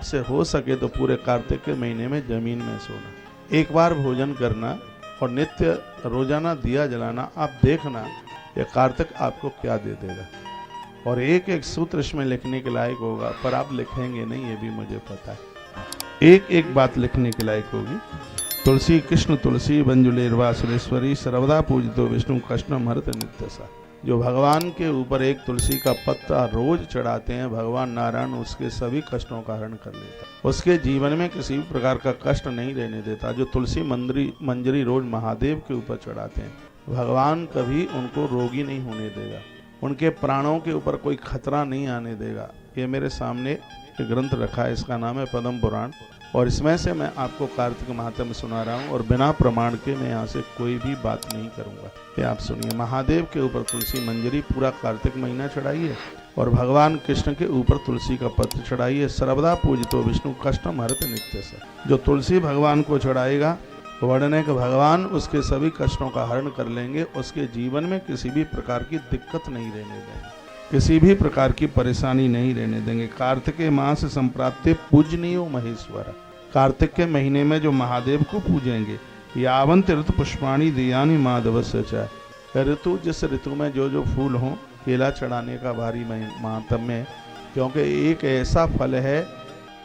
से हो सके तो पूरे कार्तिक के महीने में जमीन में सोना, एक बार भोजन करना और नित्य रोजाना दिया जलाना। आप देखना ये कार्तिक आपको क्या दे देगा। और एक एक सूत्र इसमें लिखने के लायक होगा, पर आप लिखेंगे नहीं, ये भी मुझे पता है। एक एक बात लिखने के लायक होगी। तुलसी कृष्ण तुलसी बंजुलेरवा सुरेश्वरी सर्वदा पूजितो विष्णु कृष्ण हरत नित्य सा। जो भगवान के ऊपर एक तुलसी का पत्ता रोज चढ़ाते हैं, भगवान नारायण उसके सभी कष्टों का हरण कर लेता, उसके जीवन में किसी भी प्रकार का कष्ट नहीं रहने देता। जो तुलसी मंजरी रोज महादेव के ऊपर चढ़ाते हैं, भगवान कभी उनको रोगी नहीं होने देगा, उनके प्राणों के ऊपर कोई खतरा नहीं आने देगा। ये मेरे सामने एक ग्रंथ रखा है, इसका नाम है पद्म पुराण, और इसमें से मैं आपको कार्तिक महात्म्य सुना रहा हूँ और बिना प्रमाण के मैं यहाँ से कोई भी बात नहीं करूँगा। ये आप सुनिए। महादेव के ऊपर तुलसी मंजरी पूरा कार्तिक महीना चढ़ाइए और भगवान कृष्ण के ऊपर तुलसी का पत्र चढ़ाइए। सर्वदा पूजितो विष्णु कष्टम हरत नित्य से। जो तुलसी भगवान को चढ़ाएगा, वर्णने के भगवान उसके सभी कष्टों का हरण कर लेंगे, उसके जीवन में किसी भी प्रकार की दिक्कत नहीं रहने देंगे, किसी भी प्रकार की परेशानी नहीं रहने देंगे। कार्तिक मास संप्राप्ते पूजनीयो महेश्वर। कार्तिक के महीने में जो महादेव को पूजेंगे, यावंत ऋतु पुष्पाणी दियानी माधवस्य च। ऋतु जिस ऋतु में जो जो फूल हों, केला चढ़ाने का भारी महात्म्य है, क्योंकि एक ऐसा फल है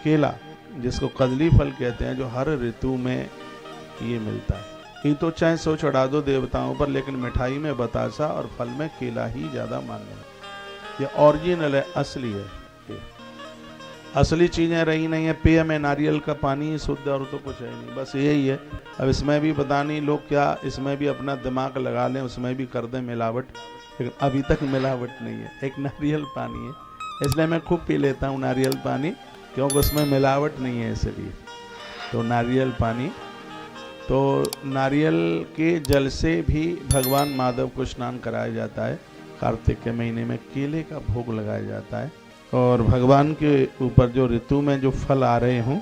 केला जिसको कदली फल कहते हैं, जो हर ऋतु में ये मिलता है। ये तो चाहे 100 चढ़ा दो देवताओं पर, लेकिन मिठाई में बतासा और फल में केला ही ज्यादा मान्य है। ये ओरिजिनल है, असली है। ये असली चीजें रही नहीं है। पेय में नारियल का पानी शुद्ध और तो कुछ है नहीं, बस यही है। अब इसमें भी पता नहीं लोग क्या इसमें भी अपना दिमाग लगा लें, उसमें भी कर दें मिलावट, लेकिन अभी तक मिलावट नहीं है। एक नारियल पानी है, इसलिए मैं खूब पी लेता हूँ नारियल पानी, क्योंकि उसमें मिलावट नहीं है इसलिए। तो नारियल पानी, तो नारियल के जल से भी भगवान माधव को स्नान कराया जाता है। कार्तिक के महीने में केले का भोग लगाया जाता है और भगवान के ऊपर जो ऋतु में जो फल आ रहे हों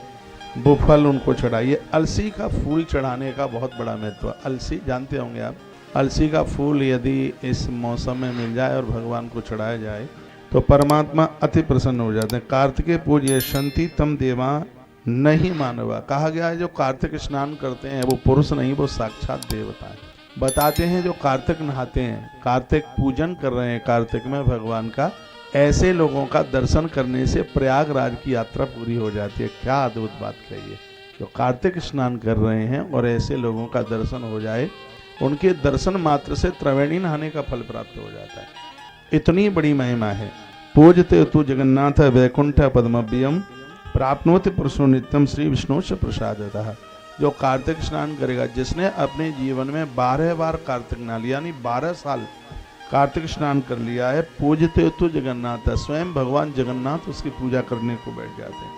वो फल उनको चढ़ाइए। अलसी का फूल चढ़ाने का बहुत बड़ा महत्व है। अलसी जानते होंगे आप, अलसी का फूल यदि इस मौसम में मिल जाए और भगवान को चढ़ाया जाए तो परमात्मा अति प्रसन्न हो जाते हैं। कार्तिके पूज्य शंति तम देवा नहीं मानवा। कहा गया है जो कार्तिक स्नान करते हैं वो पुरुष नहीं, वो साक्षात देवता है। बताते हैं जो कार्तिक नहाते हैं, कार्तिक पूजन कर रहे हैं कार्तिक में भगवान का, ऐसे लोगों का दर्शन करने से प्रयागराज की यात्रा पूरी हो जाती है। क्या अद्भुत बात कही है। जो कार्तिक स्नान कर रहे हैं और ऐसे लोगों का दर्शन हो जाए, उनके दर्शन मात्र से त्रिवेणी नहाने का फल प्राप्त हो जाता है। इतनी बड़ी महिमा है। पूजते तु जगन्नाथ वैकुंठ पद्मव्यम प्राप्नोति पुरुषो नित्यम श्री विष्णु से प्रसादतः। जो कार्तिक स्नान करेगा, जिसने अपने जीवन में 12 बार कार्तिक नहा लिया, यानी 12 साल कार्तिक स्नान कर लिया है, पूजते तो जगन्नाथ, स्वयं भगवान जगन्नाथ उसकी पूजा करने को बैठ जाते हैं।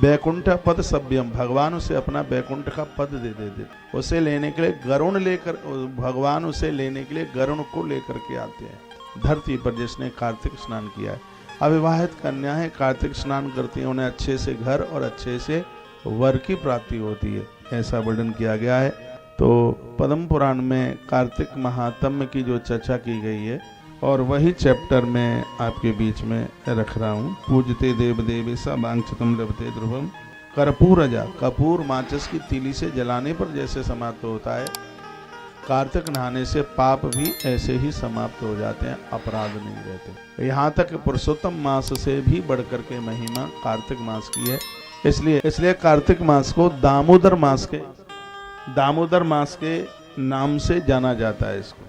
वैकुंठ पद सभ्यम, भगवान उसे अपना वैकुंठ का पद दे देते, उसे लेने के लिए गरुण लेकर, भगवान उसे लेने के लिए गरुण को लेकर के आते हैं धरती पर, जिसने कार्तिक स्नान किया है। अविवाहित कन्या है, कार्तिक स्नान करती है, उन्हें अच्छे से घर और अच्छे से वर की प्राप्ति होती है, ऐसा वर्णन किया गया है। तो पद्म पुराण में कार्तिक महात्म्य की जो चर्चा की गई है, और वही चैप्टर में आपके बीच में रख रहा हूँ। पूजते देव देवेशा वांछितम लभते ध्रुवम। कर्पूरजा, कपूर माचिस की तीली से जलाने पर जैसे समाप्त होता है, कार्तिक नहाने से पाप भी ऐसे ही समाप्त हो जाते हैं, अपराध नहीं रहते। यहाँ तक पुरुषोत्तम मास से भी बढ़कर के महिमा कार्तिक मास की है। इसलिए कार्तिक मास को दामोदर मास के नाम से जाना जाता है। इसको